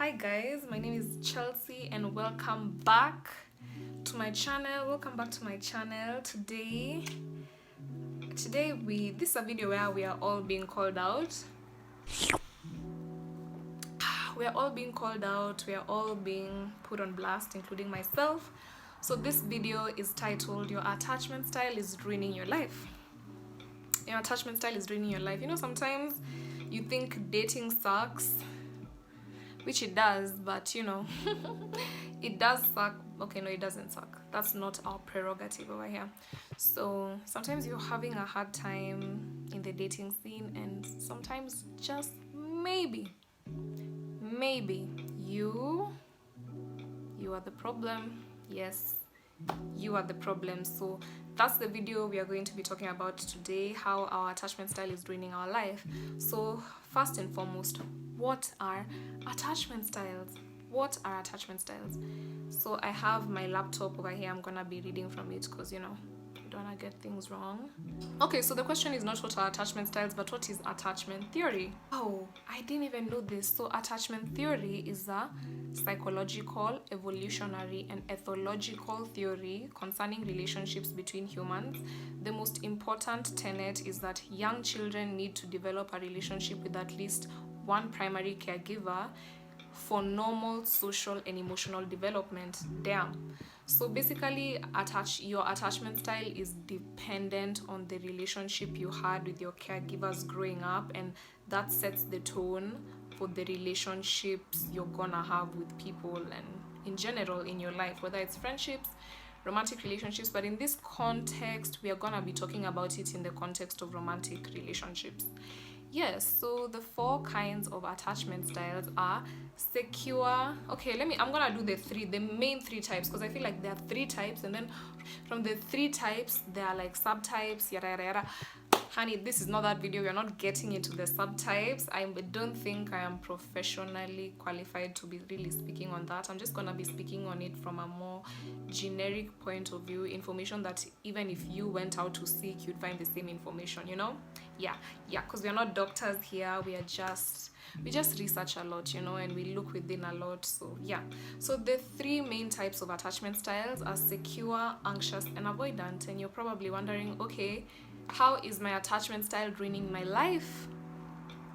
Hi guys, my name is Chelsea and welcome back to my channel. Today this is a video where we are all being called out. We are all being called out, we are all being put on blast, including myself. So this video is titled Your Attachment Style is Ruining Your Life. Your attachment style is ruining your life. You know, sometimes you think dating sucks, which it does, but you know, it does suck. Okay, no, it doesn't suck. That's not our prerogative over here. So sometimes you're having a hard time in the dating scene, and sometimes just maybe you are the problem. Yes, you are the problem. So that's the video we are going to be talking about today, how our attachment style is ruining our life. So first and foremost, what are attachment styles? So I have my laptop over here. I'm gonna be reading from it because you know, I don't wanna get things wrong. Okay, so the question is not what are attachment styles, but what is attachment theory? Oh, I didn't even know this. So attachment theory is a psychological, evolutionary, and ethological theory concerning relationships between humans. The most important tenet is that young children need to develop a relationship with at least one primary caregiver for normal social and emotional development. Damn. So basically, your attachment style is dependent on the relationship you had with your caregivers growing up, and that sets the tone for the relationships you're gonna have with people and in general in your life, whether it's friendships, romantic relationships. But in this context, we are gonna be talking about it in the context of romantic relationships. Yes, so the 4 kinds of attachment styles are secure. Okay, I'm gonna do the main 3 types, because I feel like there are 3 types, and then from the 3 types there are like subtypes, yada yada yada. Honey, this is not that video. We're not getting into the subtypes. I don't think I am professionally qualified to be really speaking on that. I'm just gonna be speaking on it from a more generic point of view, information that even if you went out to seek, you'd find the same information, you know? Yeah, because we're not doctors here. We just research a lot, you know, and we look within a lot. So yeah, so the 3 main types of attachment styles are secure, anxious, and avoidant. And you're probably wondering, okay, how is my attachment style ruining my life?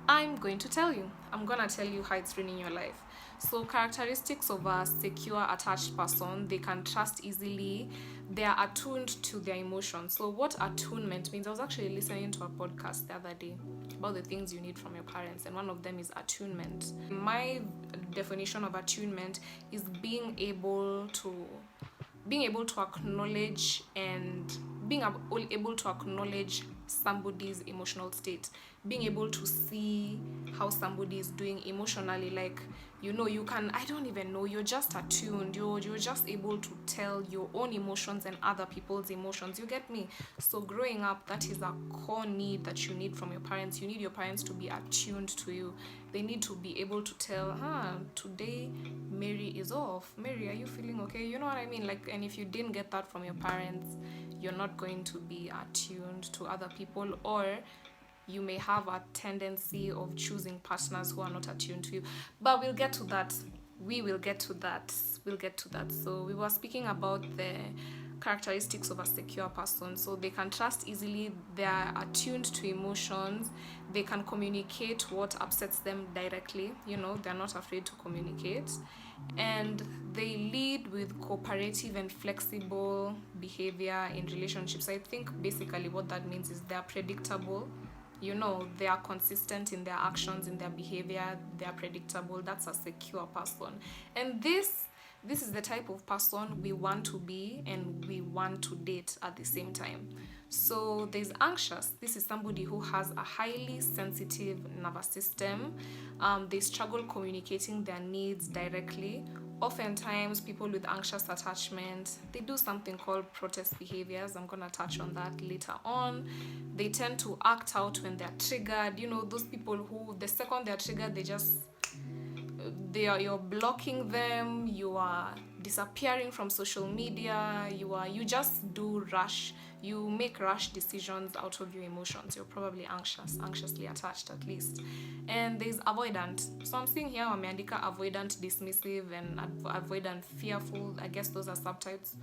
I'm going to tell you. I'm gonna tell you how it's ruining your life. So characteristics of a secure attached person: they can trust easily, they are attuned to their emotions. So what attunement means, I was actually listening to a podcast the other day about the things you need from your parents, and one of them is attunement. My definition of attunement is being able to acknowledge somebody's emotional state, being able to see how somebody is doing emotionally. Like, you know, you can, I don't even know, you're just attuned, you're just able to tell your own emotions and other people's emotions. You get me? So growing up, that is a core need that you need from your parents. You need your parents to be attuned to you. They need to be able to tell, today Mary is off. Mary, are you feeling okay? You know what I mean? Like, and if you didn't get that from your parents, you're not going to be attuned to other people, or you may have a tendency of choosing partners who are not attuned to you. But we'll get to that. We'll get to that. So we were speaking about the characteristics of a secure person. So they can trust easily, they are attuned to emotions, they can communicate what upsets them directly, you know, they're not afraid to communicate, and they lead with cooperative and flexible behavior in relationships. I think basically what that means is they're predictable. You know, they are consistent in their actions, in their behavior, they are predictable. That's a secure person. And this is the type of person we want to be and we want to date at the same time. So there's anxious. This is somebody who has a highly sensitive nervous system. They struggle communicating their needs directly. Oftentimes, people with anxious attachment, they do something called protest behaviors. I'm gonna touch on that later on. They tend to act out when they're triggered. You know, those people who, the second they're triggered, you're blocking them, you are disappearing from social media, you just you make rash decisions out of your emotions. You're probably anxiously attached at least. And there's avoidant. So I'm seeing here wameandika avoidant, dismissive, and avoidant, fearful. I guess those are subtypes.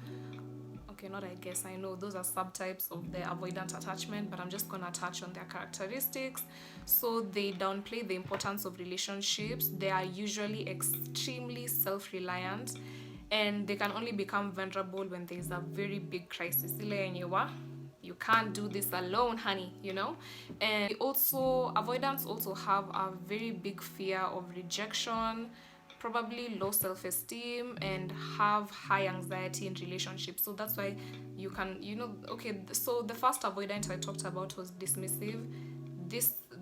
Okay, not I guess, I know those are subtypes of the avoidant attachment, but I'm just gonna touch on their characteristics. So they downplay the importance of relationships. They are usually extremely self-reliant, and they can only become vulnerable when there's a very big crisis. You can't do this alone, honey, you know? And avoidants also have a very big fear of rejection, probably low self-esteem, and have high anxiety in relationships. So that's why you can, okay, so the first avoidant I talked about was dismissive.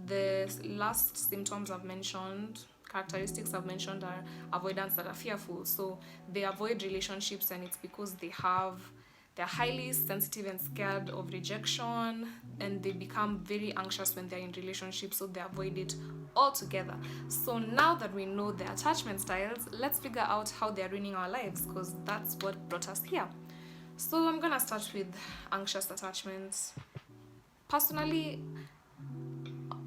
The last symptoms I've mentioned, characteristics I've mentioned, are avoidants that are fearful. So they avoid relationships, and it's because they're highly sensitive and scared of rejection, and they become very anxious when they're in relationships, so they avoid it altogether. So now that we know the attachment styles, let's figure out how they're ruining our lives, because that's what brought us here. So I'm gonna start with anxious attachments. Personally,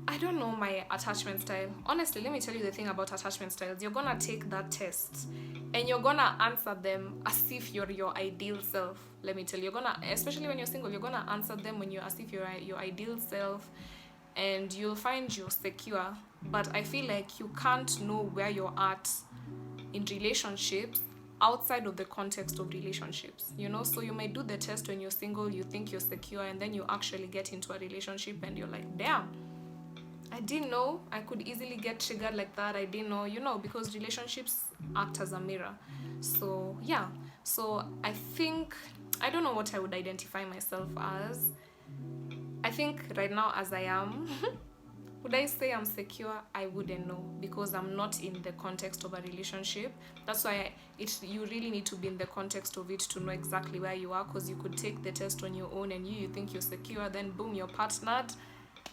I don't know my attachment style. Honestly, let me tell you the thing about attachment styles. You're gonna take that test and you're gonna answer them as if you're your ideal self. Let me tell you, especially when you're single, you're gonna answer them as if you're your ideal self, and you'll find you're secure. But I feel like you can't know where you're at in relationships outside of the context of relationships, So you might do the test when you're single, you think you're secure, and then you actually get into a relationship and you're like, damn, I didn't know I could easily get triggered like that. I didn't know, because relationships act as a mirror. So yeah, so I don't know what I would identify myself as. I think right now as I am, would I say I'm secure? I wouldn't know, because I'm not in the context of a relationship. That's why you really need to be in the context of it to know exactly where you are, because you could take the test on your own and you think you're secure, then boom, you're partnered.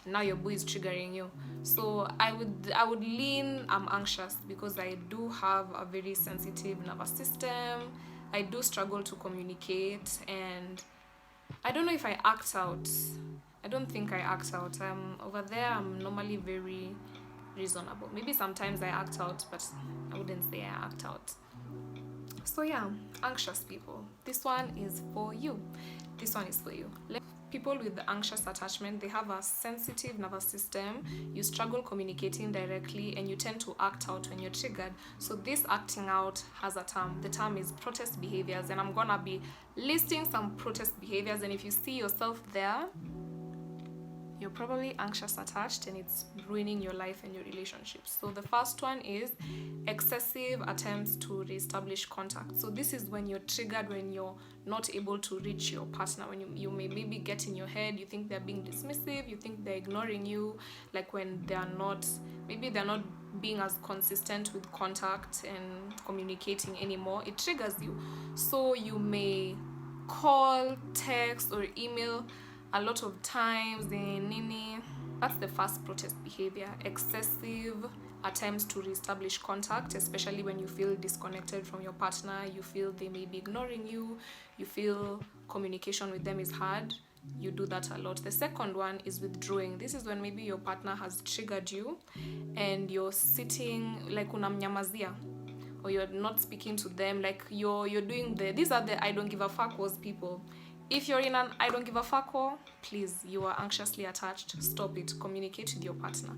Now your boy is triggering you. So I would lean I'm anxious, because I do have a very sensitive nervous system. I do struggle to communicate, and I don't know if I act out. I don't think I act out. Over there, I'm normally very reasonable. Maybe sometimes I act out, but I wouldn't say I act out. So yeah, anxious people. This one is for you. This one is for you. People with the anxious attachment, they have a sensitive nervous system. You struggle communicating directly, and you tend to act out when you're triggered. So this acting out has a term. The term is protest behaviors, and I'm gonna be listing some protest behaviors, and if you see yourself there, you're probably anxious attached, and it's ruining your life and your relationships. So the first one is excessive attempts to reestablish contact. So this is when you're triggered, when you're not able to reach your partner, when you may maybe get in your head, you think they're being dismissive, you think they're ignoring you, like when they're not being as consistent with contact and communicating anymore, it triggers you. So you may call, text, or email a lot of times. That's the first protest behavior. Excessive attempts to reestablish contact, especially when you feel disconnected from your partner, you feel they may be ignoring you, you feel communication with them is hard. You do that a lot. The second one is withdrawing. This is when maybe your partner has triggered you and you're sitting like unamnyamazia, or you're not speaking to them, like you're doing these are the I don't give a fuck was people. If you're in an I don't give a fuck, please, you are anxiously attached. Stop it. Communicate with your partner.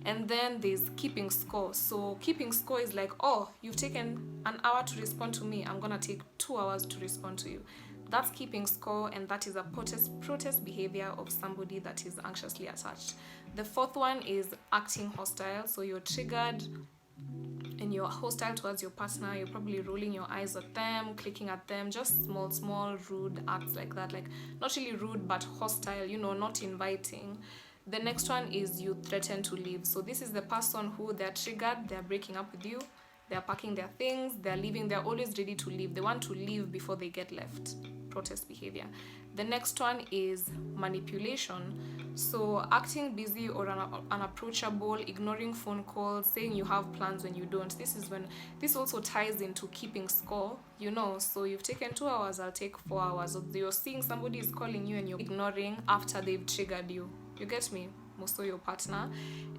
And then there's keeping score. So keeping score is like, oh, you've taken an hour to respond to me, I'm gonna take 2 hours to respond to you. That's keeping score, and that is a protest behavior of somebody that is anxiously attached. The fourth one is acting hostile. So you're triggered and you're hostile towards your partner. You're probably rolling your eyes at them, clicking at them, just small rude acts like that, like not really rude but hostile, not inviting. The next one is you threaten to leave. So this is the person who they're triggered, they're breaking up with you, they're packing their things, they're leaving, they're always ready to leave. They want to leave before they get left. Protest behavior. The next one is manipulation. So acting busy or unapproachable, ignoring phone calls, saying you have plans when you don't. This also ties into keeping score, you know. So you've taken 2 hours, I'll take 4 hours. Or you're seeing somebody is calling you and you're ignoring after they've triggered you. You get me? Most of your partner.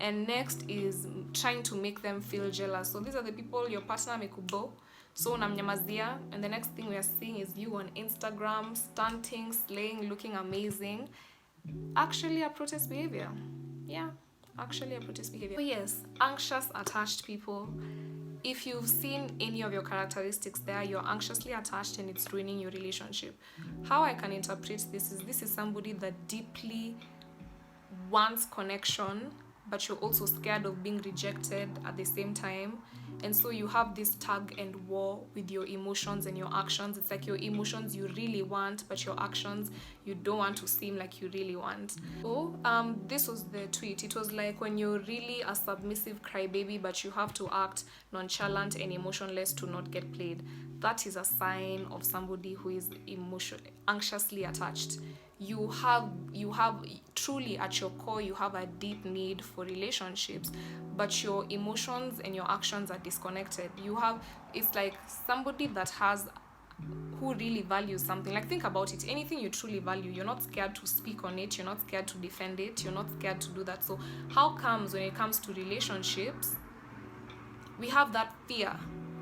And next is trying to make them feel jealous. So these are the people your partner mekubo. So unamnyamazia, and the next thing we are seeing is you on Instagram, stunting, slaying, looking amazing. Actually a protest behavior. Yeah, actually a protest behavior. So yes, anxious attached people. If you've seen any of your characteristics there, you're anxiously attached and it's ruining your relationship. How I can interpret this is somebody that deeply wants connection, but you're also scared of being rejected at the same time. And so you have this tug and war with your emotions and your actions. It's like your emotions you really want, but your actions you don't want to seem like you really want. So this was the tweet. It was like when you're really a submissive crybaby, but you have to act nonchalant and emotionless to not get played. That is a sign of somebody who is anxiously attached. You have truly at your core, you have a deep need for relationships, but your emotions and your actions are disconnected. It's like somebody that who really values something. Like, think about it. Anything you truly value, you're not scared to speak on it, you're not scared to defend it, you're not scared to do that. So how comes when it comes to relationships, we have that fear?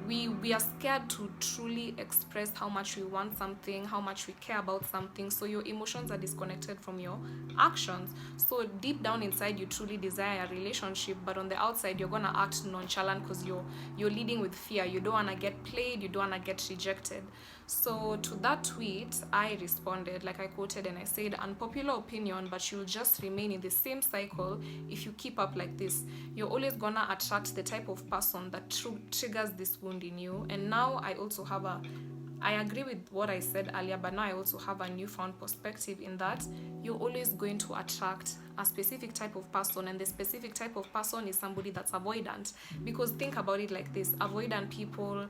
We are scared to truly express how much we want something, how much we care about something. So your emotions are disconnected from your actions. So deep down inside, you truly desire a relationship, but on the outside, you're gonna act nonchalant because you're leading with fear. You don't wanna get played, you don't wanna get rejected. So to that tweet, I responded, like I quoted, and I said, unpopular opinion, but you'll just remain in the same cycle if you keep up like this. You're always gonna attract the type of person that triggers this wound in you. And now I agree with what I said earlier, but now I also have a newfound perspective in that you're always going to attract a specific type of person, and the specific type of person is somebody that's avoidant. Because think about it like this: avoidant people,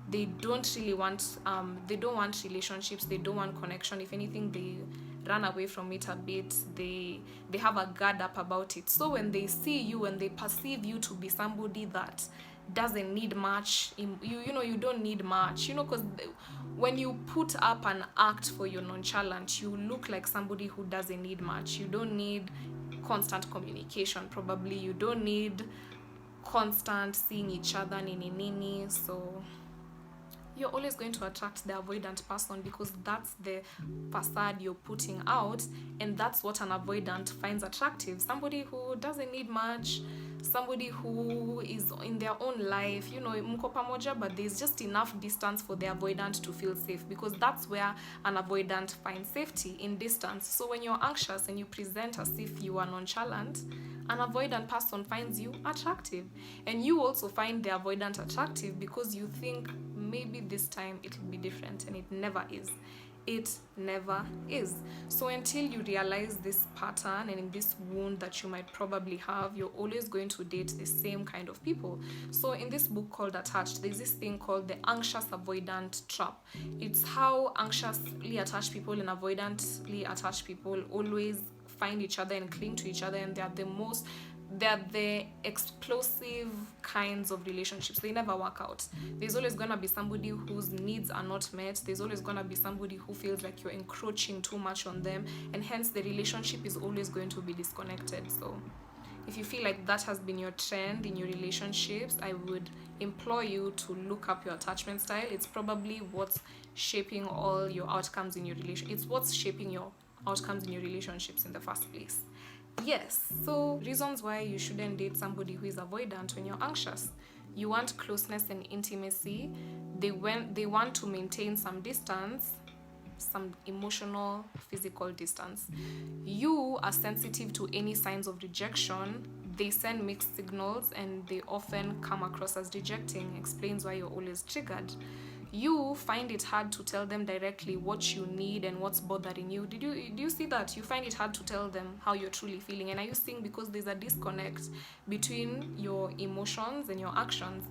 they don't really want they don't want relationships, they don't want connection. If anything, they run away from it a bit. They have a guard up about it. So when they see you and they perceive you to be somebody that doesn't need much, you don't need much, because when you put up an act for your nonchalant, you look like somebody who doesn't need much. You don't need constant communication, probably. You don't need constant seeing each other, nini. So you're always going to attract the avoidant person, because that's the facade you're putting out, and that's what an avoidant finds attractive. Somebody who doesn't need much, somebody who is in their own life, mko pamoja, but there's just enough distance for the avoidant to feel safe, because that's where an avoidant finds safety, in distance. So when you're anxious and you present as if you are nonchalant, an avoidant person finds you attractive, and you also find the avoidant attractive because you think maybe this time it'll be different, and it never is. It never is. So until you realize this pattern and in this wound that you might probably have, you're always going to date the same kind of people. So in this book called Attached, there's this thing called the anxious-avoidant trap. It's how anxiously attached people and avoidantly attached people always find each other and cling to each other, and they're the explosive kinds of relationships. They never work out. There's always gonna be somebody whose needs are not met. There's always gonna be somebody who feels like you're encroaching too much on them, and hence the relationship is always going to be disconnected. So if you feel like that has been your trend in your relationships, I would implore you to look up your attachment style. It's probably what's shaping all your outcomes in your relationship. It's what's shaping your outcomes in your relationships in the first place. Yes, so reasons why you shouldn't date somebody who is avoidant when you're anxious. You want closeness and intimacy. They want to maintain some distance, some emotional, physical distance. You are sensitive to any signs of rejection. They send mixed signals, and they often come across as rejecting. Explains why you're always triggered. You find it hard to tell them directly what you need and what's bothering you. Do you see that? You find it hard to tell them how you're truly feeling. And are you seeing, because there's a disconnect between your emotions and your actions?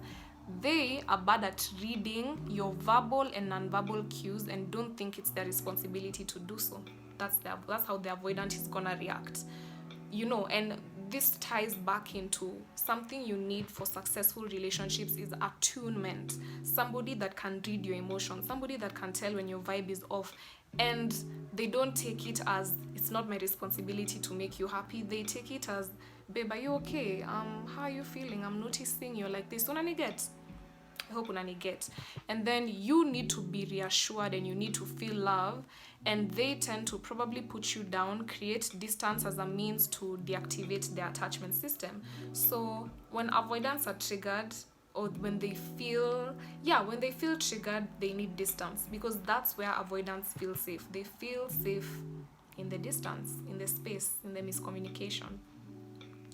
They are bad at reading your verbal and non-verbal cues and don't think it's their responsibility to do so. That's how the avoidant is gonna react. And this ties back into something you need for successful relationships is attunement. Somebody that can read your emotions, somebody that can tell when your vibe is off, and they don't take it as it's not my responsibility to make you happy. They take it as, babe, are you okay? How are you feeling? I'm noticing you're like this. Unani get? I hope unani get. And then you need to be reassured and you need to feel love, and they tend to probably put you down, create distance as a means to deactivate their attachment system. So when avoidants are triggered, or when they feel triggered, they need distance, because that's where avoidants feel safe. They feel safe in the distance, in the space, in the miscommunication.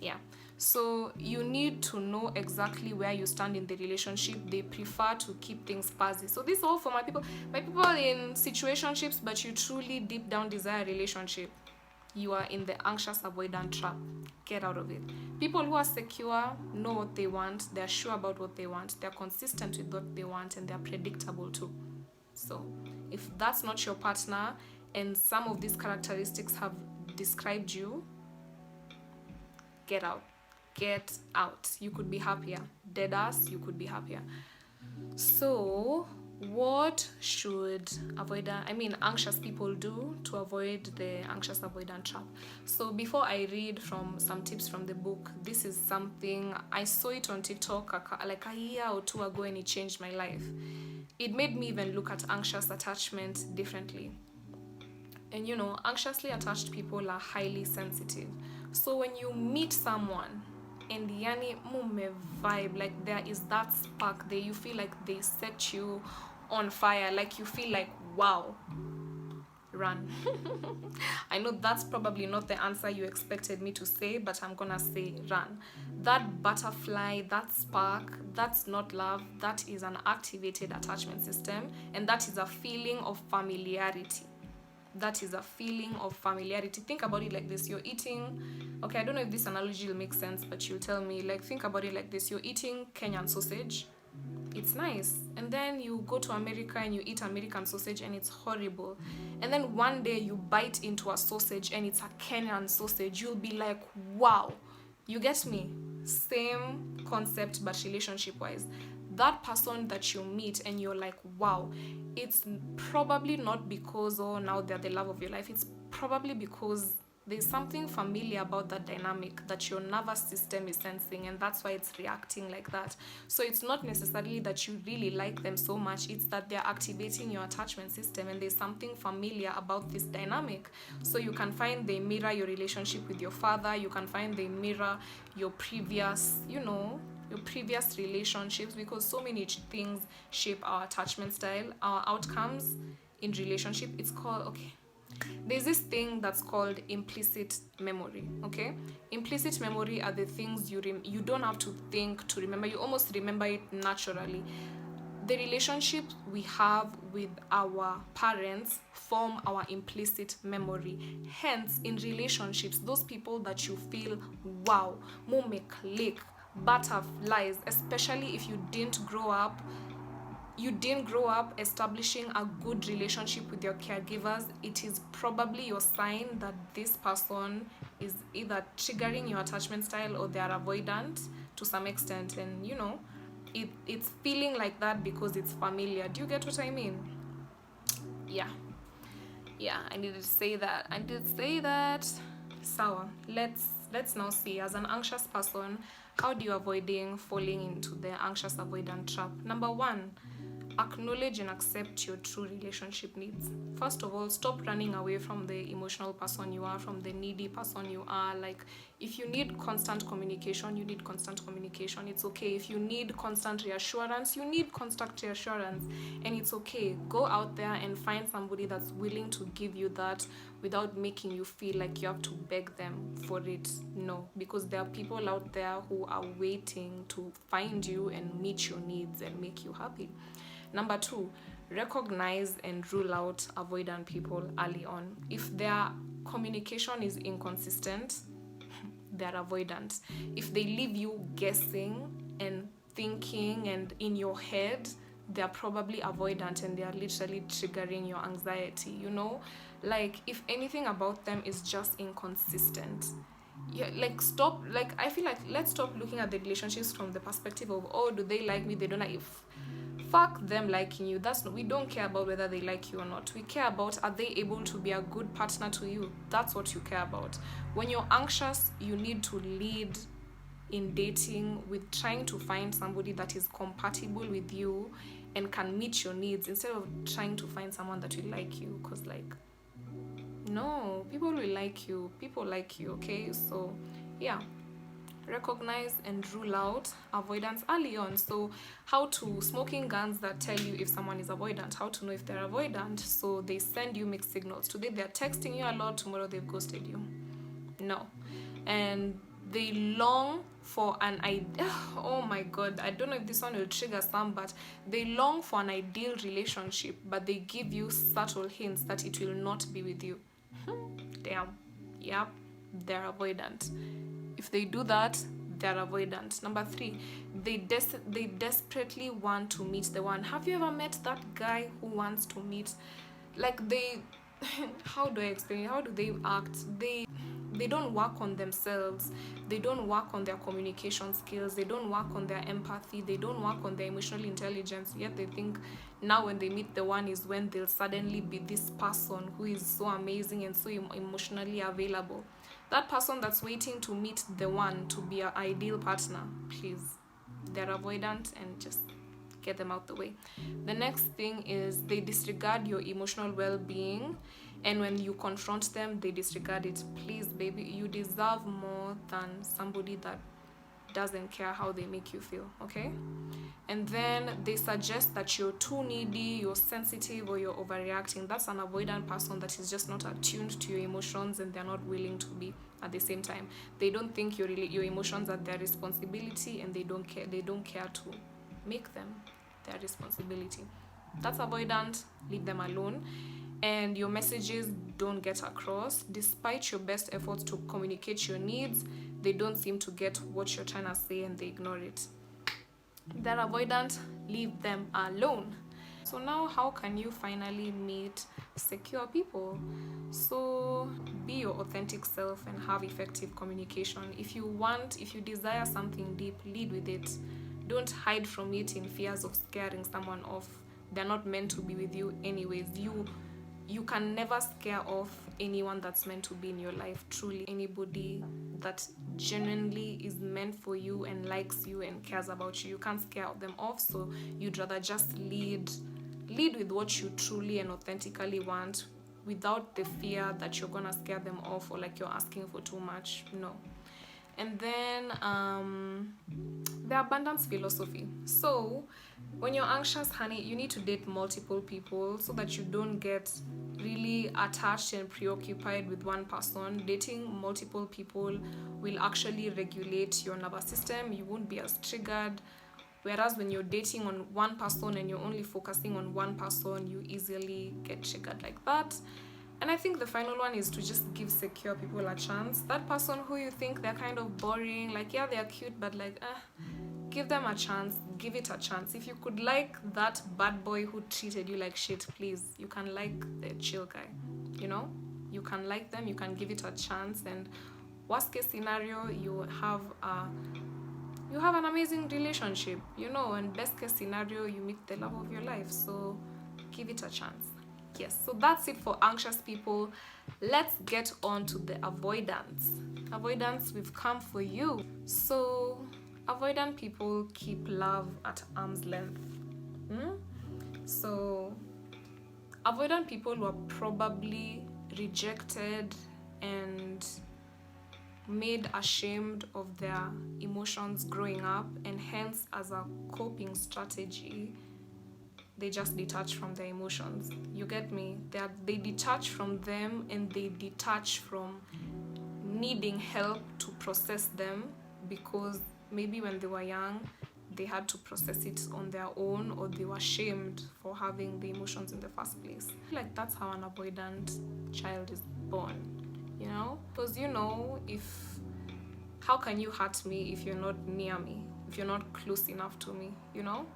Yeah. So you need to know exactly where you stand in the relationship. They prefer to keep things fuzzy. So this is all for my people in situationships, but you truly deep down desire a relationship. You are in the anxious avoidant trap. Get out of it. People who are secure know what they want, they're sure about what they want, they're consistent with what they want, and they're predictable too. So if that's not your partner and some of these characteristics have described you, get out. Get out. You could be happier. Dead ass, you could be happier. So what should anxious people do to avoid the anxious avoidant trap? So before I read from some tips from the book, this is something I saw it on TikTok like a year or two ago, and it changed my life. It made me even look at anxious attachment differently. And anxiously attached people are highly sensitive. So when you meet someone and yani mume vibe, like there is that spark there, you feel like they set you on fire, like you feel like, wow, run. I know that's probably not the answer you expected me to say, but I'm gonna say run. That butterfly, that spark, that's not love, that is an activated attachment system, and that is a feeling of familiarity. Think about it like this. You're eating, okay, I don't know if this analogy will make sense, but you'll tell me. Like, think about it like this. You're eating Kenyan sausage. It's nice. And then you go to America and you eat American sausage and it's horrible. And then one day you bite into a sausage and it's a Kenyan sausage. You'll be like, wow. You get me? Same concept, but relationship-wise. That person that you meet and you're like, wow, it's probably not because, oh, now they're the love of your life. It's probably because there's something familiar about that dynamic that your nervous system is sensing, and that's why it's reacting like that. So it's not necessarily that you really like them so much, it's that they're activating your attachment system, and there's something familiar about this dynamic. So you can find they mirror your relationship with your father, you can find they mirror your previous, your previous relationships, because so many things shape our attachment style, our outcomes in relationship. It's called, there's this thing that's called implicit memory. Implicit memory are the things you don't have to think to remember. You almost remember it naturally. The relationship we have with our parents form our implicit memory. Hence, in relationships, those people that you feel, wow, mume click, butterflies, especially if you didn't grow up establishing a good relationship with your caregivers, it is probably your sign that this person is either triggering your attachment style or they are avoidant to some extent. And it's feeling like that because it's familiar. Do you get what I mean? Yeah, I needed to say that. So let's now see, as an anxious person, how do you avoiding falling into the anxious avoidant trap? Number 1, acknowledge and accept your true relationship needs. First of all, stop running away from the emotional person you are, from the needy person you are. Like, if you need constant communication, you need constant communication. It's okay. If you need constant reassurance, you need constant reassurance. And it's okay. Go out there and find somebody that's willing to give you that without making you feel like you have to beg them for it. No, because there are people out there who are waiting to find you and meet your needs and make you happy. Number 2, recognize and rule out avoidant people early on. If their communication is inconsistent, they're avoidant. If they leave you guessing and thinking and in your head, they're probably avoidant, and they're literally triggering your anxiety. Like, if anything about them is just inconsistent, Yeah, like stop, like I feel like let's stop looking at the relationships from the perspective of, oh, do they like me, they don't like. If fuck them liking you, that's not, we don't care about whether they like you or not. We care about, are they able to be a good partner to you? That's what you care about. When you're anxious, you need to lead in dating with trying to find somebody that is compatible with you and can meet your needs, instead of trying to find someone that will like you. Because like, no, people will like you, people like you. Okay, so yeah, recognize and rule out avoidance early on. So how to, smoking guns that tell you if someone is avoidant, how to know if they're avoidant. So they send you mixed signals. Today they're texting you a lot, tomorrow they've ghosted you. No. And they long for an ideal, oh my god, I don't know if this one will trigger some, but they long for an ideal relationship, but they give you subtle hints that it will not be with you. Damn. Yep, they're avoidant. If they do that, they're avoidant. Number 3, they desperately want to meet the one. Have you ever met that guy who wants to meet, like they how do I explain it? How do they act? They don't work on themselves, they don't work on their communication skills, they don't work on their empathy, they don't work on their emotional intelligence, yet they think now when they meet the one is when they'll suddenly be this person who is so amazing and so emotionally available. That person that's waiting to meet the one to be an ideal partner, please, they're avoidant, and just get them out the way. The next thing is they disregard your emotional well-being, and when you confront them, they disregard it. Please, baby, you deserve more than somebody that doesn't care how they make you feel, okay? And then they suggest that you're too needy, you're sensitive, or you're overreacting. That's an avoidant person that is just not attuned to your emotions, and they're not willing to be at the same time. They don't think your emotions are their responsibility, and they don't care to make them their responsibility. That's avoidant. Leave them alone. And your messages don't get across. Despite your best efforts to communicate your needs, they don't seem to get what you're trying to say, and they ignore it. They're avoidant. Leave them alone. So now, how can you finally meet secure people? So be your authentic self and have effective communication. If you desire something deep, lead with it. Don't hide from it in fears of scaring someone off. They're not meant to be with you anyways. You can never scare off anyone that's meant to be in your life. Truly, anybody that genuinely is meant for you and likes you and cares about you, you can't scare them off. So you'd rather just lead with what you truly and authentically want, without the fear that you're gonna scare them off, or like you're asking for too much. No. And then the abundance philosophy. So when you're anxious, honey, you need to date multiple people so that you don't get really attached and preoccupied with one person. Dating multiple people will actually regulate your nervous system. You won't be as triggered. Whereas when you're dating on one person and you're only focusing on one person, you easily get triggered like that. And I think the final one is to just give secure people a chance. That person who you think they're kind of boring, like, yeah, they're cute, but like, give them a chance. Give it a chance. If you could like that bad boy who treated you like shit, please, you can like the chill guy. You know, you can like them, you can give it a chance, and worst case scenario, you have an amazing relationship, you know, and best case scenario, you meet the love of your life. So give it a chance. Yes, so that's it for anxious people. Let's get on to the avoidance. Avoidance, we've come for you. So avoidant people keep love at arm's length. So avoidant people were probably rejected and made ashamed of their emotions growing up, and hence, as a coping strategy, they just detach from their emotions. You get me? They detach from them, and they detach from needing help to process them, because maybe when they were young, they had to process it on their own, or they were shamed for having the emotions in the first place. Like, that's how an avoidant child is born, you know? Because, you know, how can you hurt me if you're not near me, if you're not close enough to me, you know?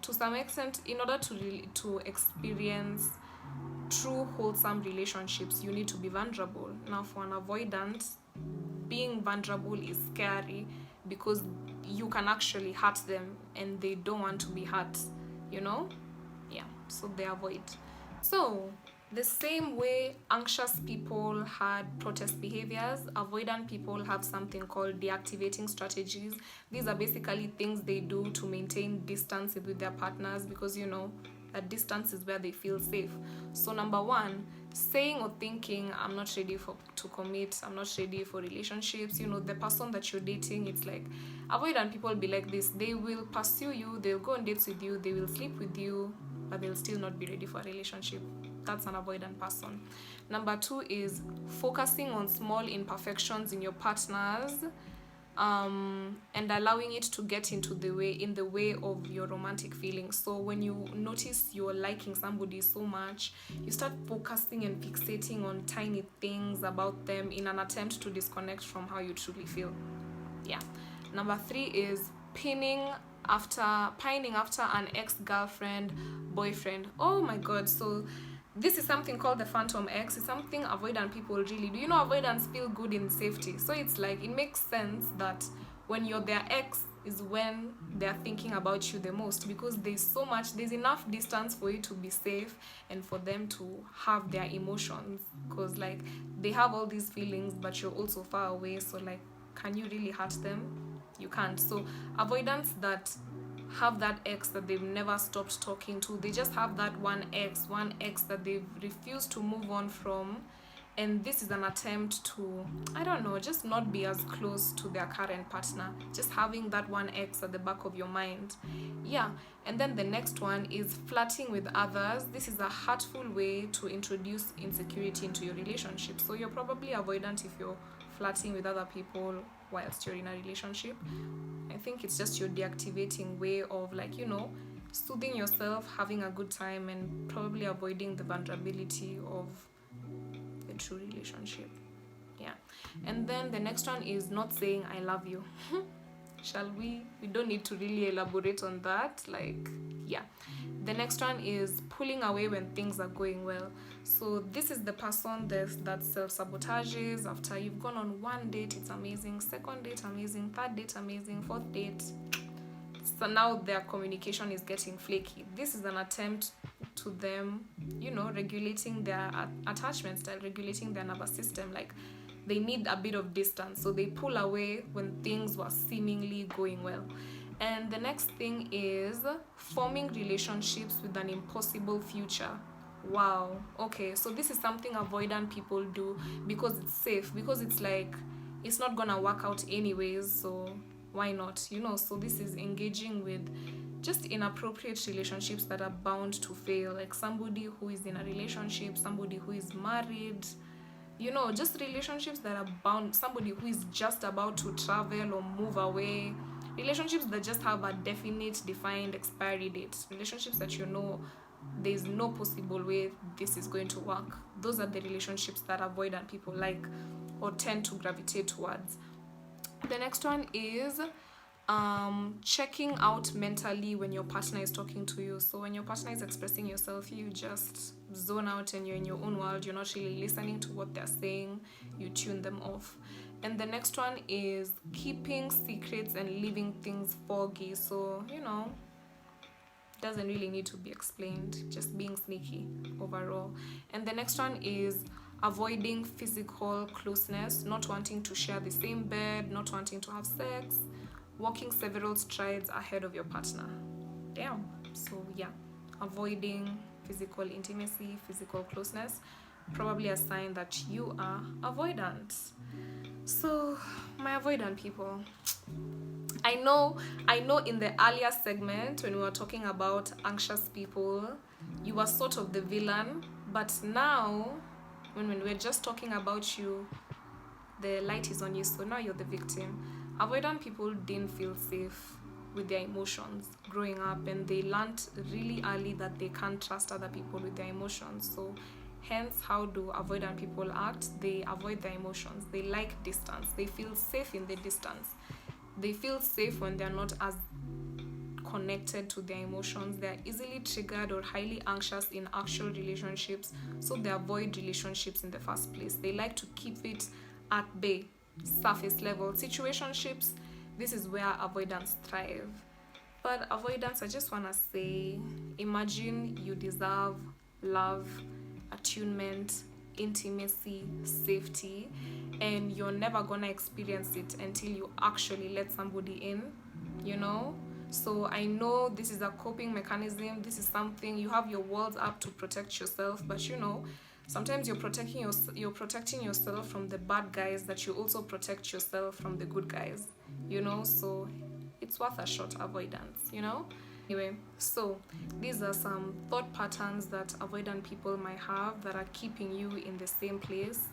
To some extent, in order to experience true wholesome relationships, you need to be vulnerable. Now, for an avoidant, being vulnerable is scary because you can actually hurt them and they don't want to be hurt, you know? Yeah, so they avoid. So the same way anxious people had protest behaviors, avoidant people have something called deactivating strategies. These are basically things they do to maintain distance with their partners because, you know, that distance is where they feel safe. So number one, saying or thinking, I'm not ready to commit, I'm not ready for relationships. You know, the person that you're dating, it's like, avoidant people be like this. They will pursue you, they'll go on dates with you, they will sleep with you, but they'll still not be ready for a relationship. That's an avoidant person. Number two is focusing on small imperfections in your partners, and allowing it to get in the way of your romantic feelings. So when you notice you're liking somebody so much, you start focusing and fixating on tiny things about them in an attempt to disconnect from how you truly feel. Yeah. Number three is pining after an ex-girlfriend, boyfriend. Oh my god. So this is something called the phantom ex. It's something avoidant people really do. You know, avoidants feel good in safety. So it's like, it makes sense that when you're their ex is when they're thinking about you the most, because there's enough distance for you to be safe and for them to have their emotions, because like they have all these feelings but you're also far away. So like, can you really hurt them? You can't. So avoidants that have that ex that they've never stopped talking to, they just have that one ex that they've refused to move on from, and this is an attempt to, I don't know, just not be as close to their current partner, just having that one ex at the back of your mind. Yeah. And then the next one is flirting with others. This is a hurtful way to introduce insecurity into your relationship. So you're probably avoidant if you're flirting with other people whilst you're in a relationship. I think it's just your deactivating way of, like, you know, soothing yourself, having a good time, and probably avoiding the vulnerability of a true relationship. Yeah. And then the next one is not saying I love you. Shall we don't need to really elaborate on that. Like, yeah. The next one is pulling away when things are going well. So this is the person that self-sabotages. After you've gone on one date, it's amazing. Second date, amazing. Third date, amazing. Fourth date, so now their communication is getting flaky. This is an attempt to them, you know, regulating their attachment style, regulating their nervous system. Like, they need a bit of distance, so they pull away when things were seemingly going well. And the next thing is forming relationships with an impossible future. Wow. Okay, so this is something avoidant people do because it's safe, because it's like, it's not gonna work out anyways, so why not, you know? So this is engaging with just inappropriate relationships that are bound to fail, like somebody who is in a relationship, somebody who is married, you know, just relationships that are bound, somebody who is just about to travel or move away, relationships that just have a definite, defined expiry date, relationships that, you know, there's no possible way this is going to work. Those are the relationships that avoidant people like or tend to gravitate towards. The next one is checking out mentally when your partner is talking to you. So when your partner is expressing yourself, you just zone out and you're in your own world. You're not really listening to what they're saying. You tune them off. And the next one is keeping secrets and leaving things foggy. So, you know, doesn't really need to be explained, just being sneaky overall. And the next one is avoiding physical closeness, not wanting to share the same bed, not wanting to have sex, walking several strides ahead of your partner. Damn. So yeah, avoiding physical intimacy, physical closeness, probably a sign that you are avoidant. So my avoidant people, I know in the earlier segment when we were talking about anxious people, you were sort of the villain, but now when we're just talking about you, the light is on you, so now you're the victim. Avoidant people didn't feel safe with their emotions growing up, and they learned really early that they can't trust other people with their emotions. So hence, how do avoidant people act? They avoid their emotions. They like distance. They feel safe in the distance. They feel safe when they're not as connected to their emotions. They're easily triggered or highly anxious in actual relationships, so they avoid relationships in the first place. They like to keep it at bay. surface level. Situationships, this is where avoidance thrive. But avoidance, I just want to say, imagine you deserve love, attunement, intimacy, safety, and you're never gonna experience it until you actually let somebody in, you know? So I know this is a coping mechanism, this is something, you have your walls up to protect yourself, but you know, sometimes you're protecting yourself from the bad guys, that you also protect yourself from the good guys, you know? So it's worth a shot, avoidance, you know? Anyway, so these are some thought patterns that avoidant people might have that are keeping you in the same place.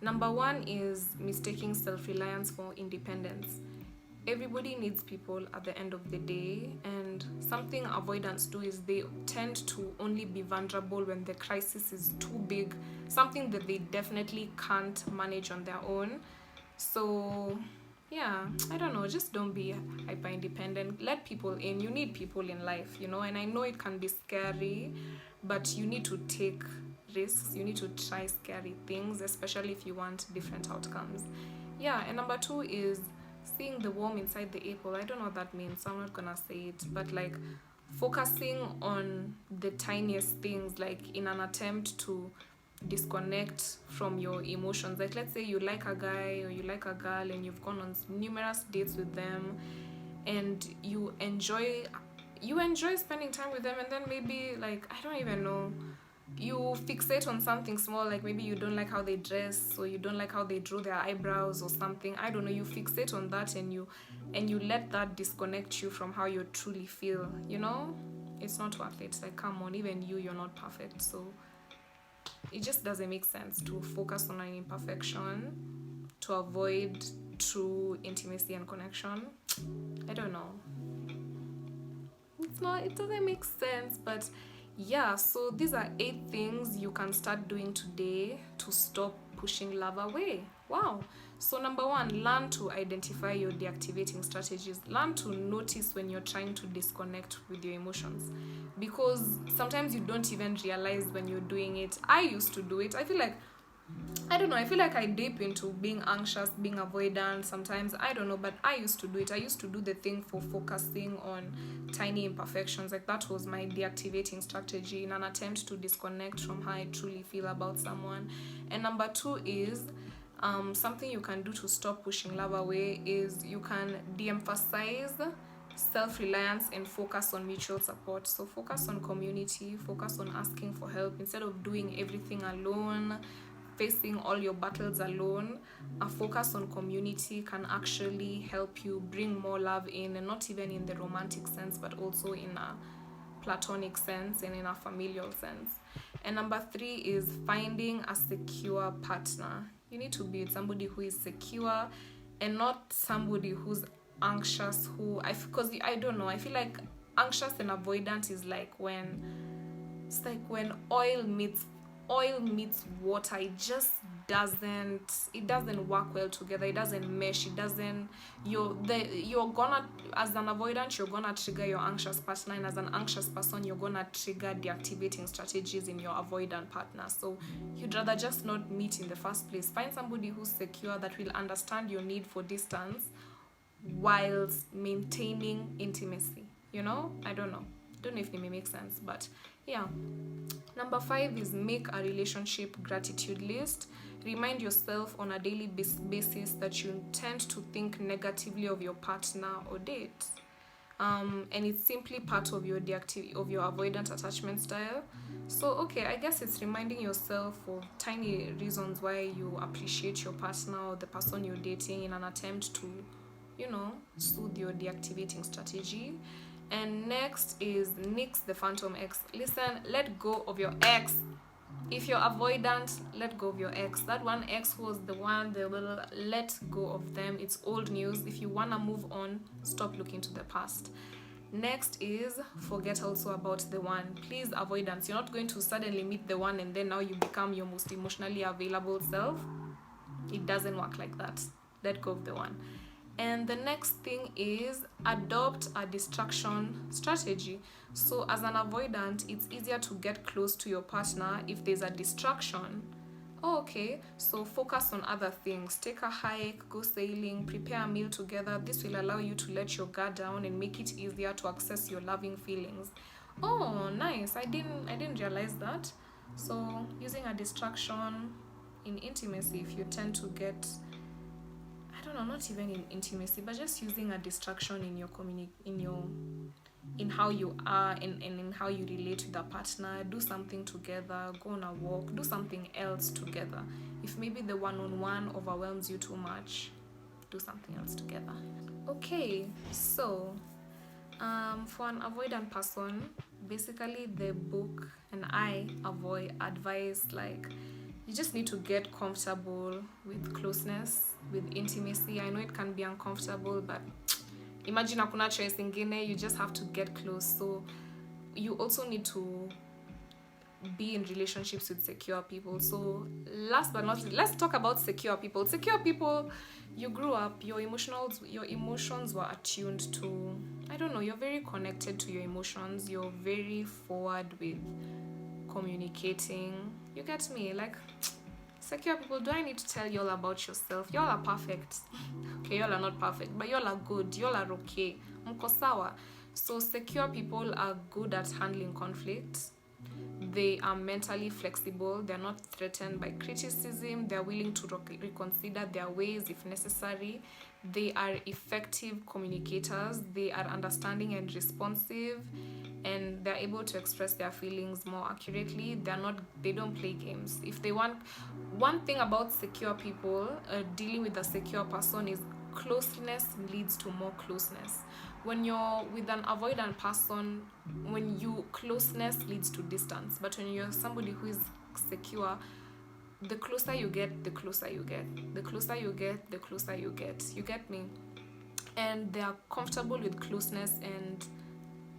Number one is mistaking self-reliance for independence. Everybody needs people at the end of the day, and something avoidants do is they tend to only be vulnerable when the crisis is too big, something that they definitely can't manage on their own. So yeah, I don't know, just don't be hyper independent. Let people in. You need people in life, you know, and I know it can be scary, but you need to take risks. You need to try scary things, especially if you want different outcomes. Yeah, and number two is seeing the worm inside the apple. I don't know what that means, so I'm not gonna say it, but like focusing on the tiniest things, like in an attempt to disconnect from your emotions. Like let's say you like a guy or you like a girl and you've gone on numerous dates with them, and you enjoy spending time with them, and then maybe, like, I don't even know, you fixate on something small, like maybe you don't like how they dress, or you don't like how they draw their eyebrows or something, I don't know, you fixate on that, and you let that disconnect you from how you truly feel, you know? It's not worth it. Like, come on, even you're not perfect, so it just doesn't make sense to focus on an imperfection to avoid true intimacy and connection. I don't know, it doesn't make sense. But yeah, so these are 8 things you can start doing today to stop pushing love away. Wow. So number 1, learn to identify your deactivating strategies. Learn to notice when you're trying to disconnect with your emotions, because sometimes you don't even realize when you're doing it. I used to do it. I feel like I dip into being anxious, being avoidant sometimes, I don't know, but I used to do it. I used to do the thing for focusing on tiny imperfections. Like, that was my deactivating strategy in an attempt to disconnect from how I truly feel about someone. And number 2 is something you can do to stop pushing love away is you can de-emphasize self-reliance and focus on mutual support. So focus on community, focus on asking for help instead of doing everything alone, facing all your battles alone. A focus on community can actually help you bring more love in, and not even in the romantic sense, but also in a platonic sense and in a familial sense. And number 3 is finding a secure partner. You need to be with somebody who is secure and not somebody who's anxious, because I don't know, I feel like anxious and avoidant is like when oil meets water. It just doesn't work well together. It doesn't mesh. You're gonna, as an avoidant, you're gonna trigger your anxious partner, and as an anxious person, you're gonna trigger deactivating strategies in your avoidant partner. So you'd rather just not meet in the first place. Find somebody who's secure, that will understand your need for distance whilst maintaining intimacy, you know? I don't know if it may make sense, but yeah. Number 5 is make a relationship gratitude list. Remind yourself on a daily basis that you intend to think negatively of your partner or date, and it's simply part of your avoidant attachment style. So okay, I guess it's reminding yourself of tiny reasons why you appreciate your partner or the person you're dating in an attempt to, soothe your deactivating strategy. And next is nix the phantom ex. Listen, let go of your ex. If you're avoidant, let go of your ex. That one ex was the one, let go of them. It's old news. If you want to move on, stop looking to the past. Next is forget also about the one. Please, avoidance. You're not going to suddenly meet the one and then now you become your most emotionally available self. It doesn't work like that. Let go of the one. And the next thing is adopt a distraction strategy. So as an avoidant, it's easier to get close to your partner if there's a distraction Oh, okay, so focus on other things. Take a hike, go sailing, prepare a meal together. This will allow you to let your guard down and make it easier to access your loving feelings. Oh, nice. I didn't realize that. So, using a distraction in intimacy, if you tend to get, I don't know, not even in intimacy, but just using a distraction in your in how you are and in how you relate with a partner. Do something together, go on a walk, do something else together. If maybe the one-on-one overwhelms you too much, do something else together. Okay, so for an avoidant person, basically the book and I avoid advise, like, you just need to get comfortable with closeness, with intimacy. I know it can be uncomfortable, but imagine hakuna choice ingine, you just have to get close. So you also need to be in relationships with secure people. So last but not least, let's talk about secure people. Secure people, you grew up, your emotions were attuned to, I don't know, you're very connected to your emotions, you're very forward with communicating. You get me? Like, secure people, do I need to tell y'all about yourself? Y'all are perfect. Okay, y'all are not perfect, but y'all are good, y'all are okay. Mko sawa. So secure people are good at handling conflict. They are mentally flexible. They're not threatened by criticism. They're willing to reconsider their ways if necessary. They are effective communicators. They are understanding and responsive, and they're able to express their feelings more accurately. They don't play games. If they want, one thing about secure people, dealing with a secure person, is closeness leads to more closeness. When you're with an avoidant person, closeness leads to distance. But when you're somebody who is secure, the closer you get, the closer you get. The closer you get, the closer you get. You get me? And they are comfortable with closeness and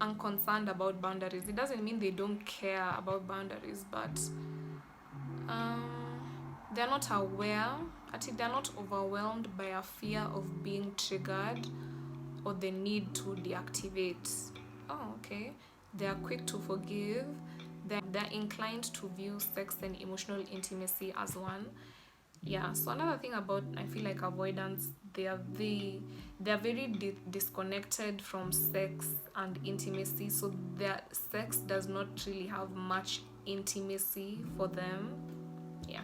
unconcerned about boundaries. It doesn't mean they don't care about boundaries, but they're not aware. Actually, they're not overwhelmed by a fear of being triggered or the need to deactivate. Oh, okay. They are quick to forgive. They're inclined to view sex and emotional intimacy as one. Yeah, so another thing about, I feel like, avoidance, they're very disconnected from sex and intimacy. So their sex does not really have much intimacy for them. Yeah,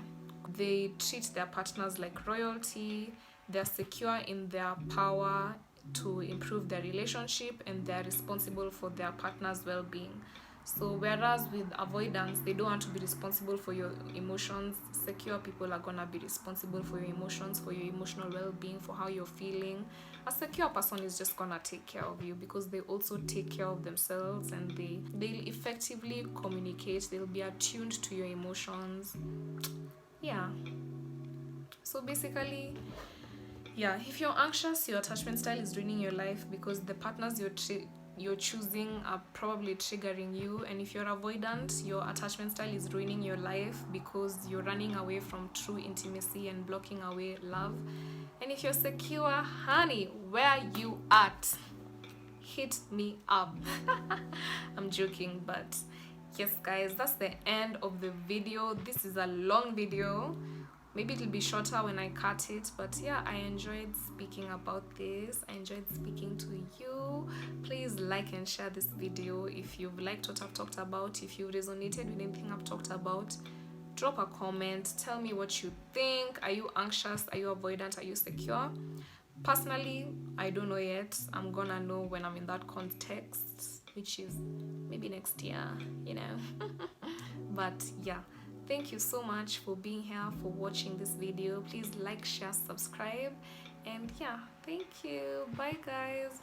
they treat their partners like royalty. They're secure in their power to improve their relationship, and they're responsible for their partner's well-being. So whereas with avoidance, they don't want to be responsible for your emotions, secure people are gonna be responsible for your emotions, for your emotional well-being, for how you're feeling. A secure person is just gonna take care of you because they also take care of themselves, and they'll effectively communicate. They'll be attuned to your emotions. Yeah. So basically, yeah, if you're anxious, your attachment style is ruining your life because the partners you're choosing are probably triggering you. And if you're avoidant, your attachment style is ruining your life because you're running away from true intimacy and blocking away love. And if you're secure, honey, where you at? Hit me up. I'm joking, but yes, guys, that's the end of the video. This is a long video. Maybe it'll be shorter when I cut it, but yeah, I enjoyed speaking about this. I enjoyed speaking to you. Please like and share this video if you've liked what I've talked about. If you resonated with anything I've talked about, drop a comment. Tell me what you think. Are you anxious? Are you avoidant? Are you secure? Personally, I don't know yet. I'm gonna know when I'm in that context, which is maybe next year, you know. But yeah, thank you so much for being here, for watching this video. Please like, share, subscribe, and yeah, thank you. Bye, guys.